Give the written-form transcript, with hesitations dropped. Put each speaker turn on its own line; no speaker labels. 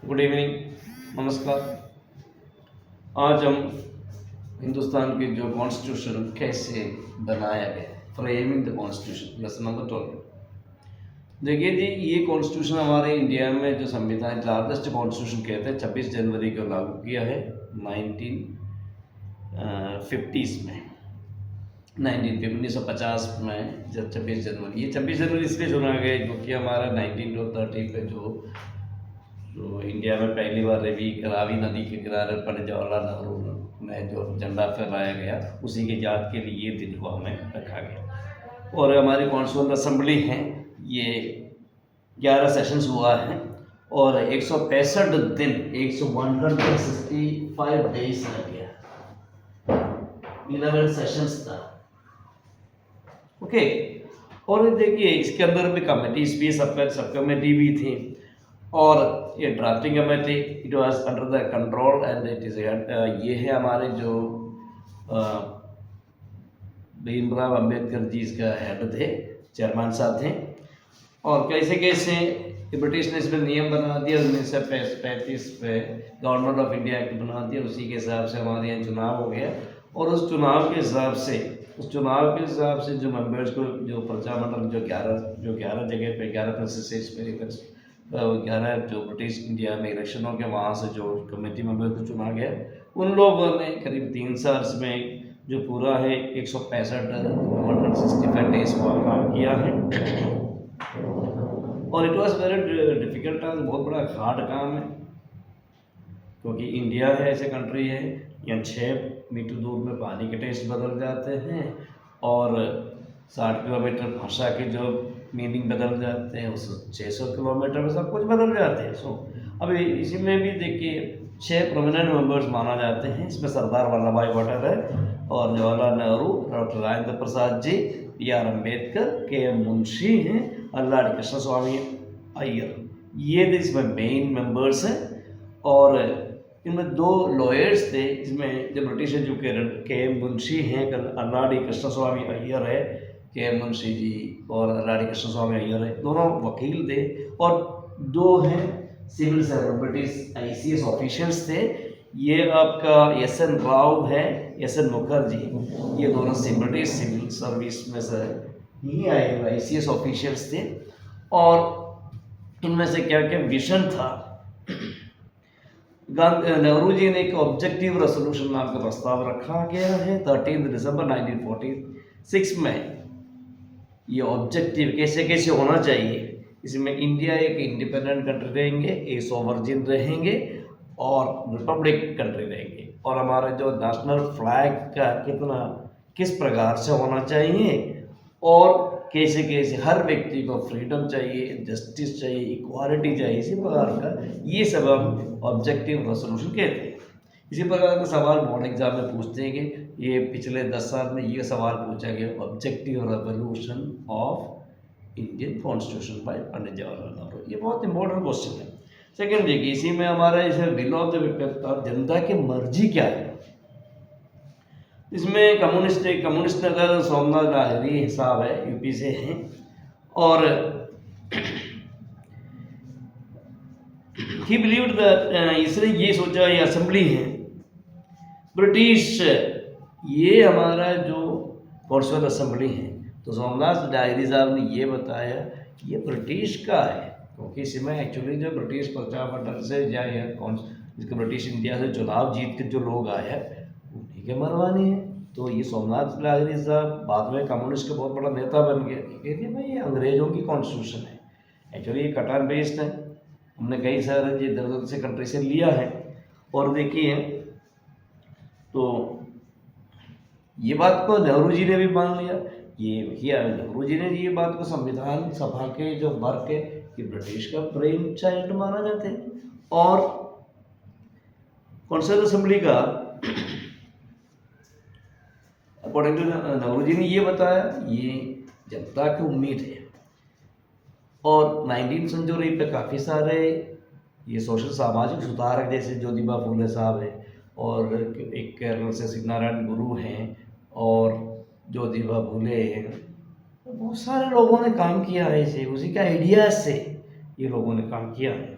Good evening, नमस्कार। आज हम हिंदुस्तान की जो कॉन्स्टिट्यूशन कैसे बनाया गया, framing the constitution, lesson number 12। देखिए जी, ये कॉन्स्टिट्यूशन हमारे इंडिया में जो संविधान लार्जेस्ट कॉन्स्टिट्यूशन कहते हैं 26 जनवरी को लागू किया है 1950 में 1950 में जब 26 जनवरी, ये 26 जनवरी इसलिए चुना गया क्योंकि हमारा 1930 पे जो इंडिया में पहली बार रावी नदी के किनारे पंडित जवाहरलाल नेहरू ने जो झंडा फहराया गया, उसी की याद के लिए ये दिन को हमें रखा गया। और हमारी कॉन्स्टिट्यूंट असेंबली है, ये 11 सेशंस हुआ है और 165 दिन 165 डेज लग गया, 11 सेशंस था। ओके, और देखिए इसके अंदर भी कमेटीज भी, सब कमेटी भी थी और ये drafting committee it was under the control and it is ये है हमारे जो भीमराव अंबेडकर जी इसका हेड थे, चेयरमैन साहब थे। और कैसे कैसे ब्रिटिश ने इसमें नियम बना दिया 1935 पे गवर्नमेंट ऑफ इंडिया एक्ट बना दिया, उसी के हिसाब से हमारे यहाँ चुनाव हो गया। और उस चुनाव के हिसाब से जो मेंबर्स को जो प्रजामंडल जो 11 जगह पे 11 कंस्टिट्यूंसीज पे 11 जो ब्रिटिश इंडिया में इलेक्शन हो गया, वहाँ से जो कमेटी मेंबर को चुना गया, उन लोगों ने करीब 3 साल में जो पूरा है 165 डेज वहाँ काम किया है। और it was very difficult task, बहुत बड़ा हार्ड काम है क्योंकि इंडिया है ऐसे कंट्री है, यहाँ 6 मीटर दूर में पानी के टेस्ट बदल जाते हैं और 60 किलोमीटर भाषा के जो मीनिंग बदल जाते हैं, उस 600 किलोमीटर में सब कुछ बदल जाते हैं। सो अभी इसी में भी देखिए 6 प्रोमिनेंट मेंबर्स माना जाते हैं, इसमें सरदार वल्लभ भाई पटेल है और Jawaharlal Nehru, doctor Rajendra Prasad ji, B.R. Ambedkar, K.M. Munshi हैं, अल्लाडी कृष्ण स्वामी अय्यर, ये इसमें मेन मेंबर्स हैं। और इनमें 2 लॉयर्स थे, इसमें जो ब्रिटिश एजुकेटेड K.M. मुंशी हैं, अल्लाडी कृष्ण स्वामी अय्यर है, K.M. मुंशी जी और अल्लाडी कृष्ण स्वामी अय्यर है, दोनों वकील थे। और 2 हैं civil servant, British ICS officials थे, ये आपका S.N. राव है, S.N. मुखर्जी, ये दोनों ब्रिटिश सिविल सर्विस में से ही आए ICS ऑफिशियल्स थे। और इनमें से क्या क्या विजन था, नेहरू जी ने एक ऑब्जेक्टिव रेजोल्यूशन नाम का प्रस्ताव रखा गया है 13 दिसंबर 1946 में। ये ऑब्जेक्टिव कैसे कैसे होना चाहिए, इसमें इंडिया एक इंडिपेंडेंट कंट्री रहेंगे, एक सोवरेन रहेंगे और रिपब्लिक कंट्री रहेंगे। और हमारे जो नेशनल फ्लैग का किस प्रकार से होना चाहिए और कैसे कैसे हर व्यक्ति को फ्रीडम चाहिए, जस्टिस चाहिए, इक्वालिटी चाहिए, इसी प्रकार का ये सब हम ऑब्जेक्टिव रेजोल्यूशन कहते हैं। इसी प्रकार का सवाल बोर्ड एग्जाम में पूछते हैं कि ये पिछले 10 साल में ये सवाल पूछा गया, objective resolution of Indian constitution by Pandit Jawaharlal Nehru, ये बहुत इंपॉर्टेंट क्वेश्चन है। सेकेंड देखिए, इसी में हमारा इसे विल ऑफ द पीपल, जनता की मर्जी क्या है, इसमें कम्युनिस्ट नेता सोमनाथ लाहिरी साहब है, यूपी से हैं। और ही बिलीव्ड दैट, इसने ये सोचा ये असेंबली है ब्रिटिश, ये हमारा जो कॉन्स्टिट्यूएंट असेंबली है, तो सोमनाथ लाहिरी साहब ने ये बताया कि ये ब्रिटिश का है क्योंकि इसमें एक्चुअली जो ब्रिटिश प्रजामंडल से या जिसके ब्रिटिश इंडिया से चुनाव जीत के जो लोग आए हैं उन्हीं के मरवाने हैं। तो ये सोमनाथ लाहिरी साहब बाद में कम्युनिस्ट का बहुत बड़ा नेता बन गया, कहते भाई ये अंग्रेजों की कॉन्स्टिट्यूशन है, एक्चुअली ये कट एंड पेस्ट है, हमने कई सारे इधर उधर से कंट्री से लिया है। और देखिए तो ये बात को नेहरू जी ने भी मान लिया, ये किया नेहरू जी ने ये बात को संविधान सभा के जो वर्ग है कि ब्रिटिश का ब्रेन चाइल्ड माना जाते हैं। और कॉन्स्टिट्यूएंट असेंबली का अकॉर्डिंग टू नेहरू जी ने ये बताया ये जनता की उम्मीद है। और 19वीं सेंचुरी पे काफ़ी सारे ये सोशल सामाजिक सुधारक जैसे ज्योतिबा फूले साहब हैं और एक केरल से श्री नारायण गुरु हैं और ज्योतिबा फूले हैं, बहुत सारे लोगों ने काम किया है इसे, उसी के आइडियाज से ये लोगों ने काम किया है।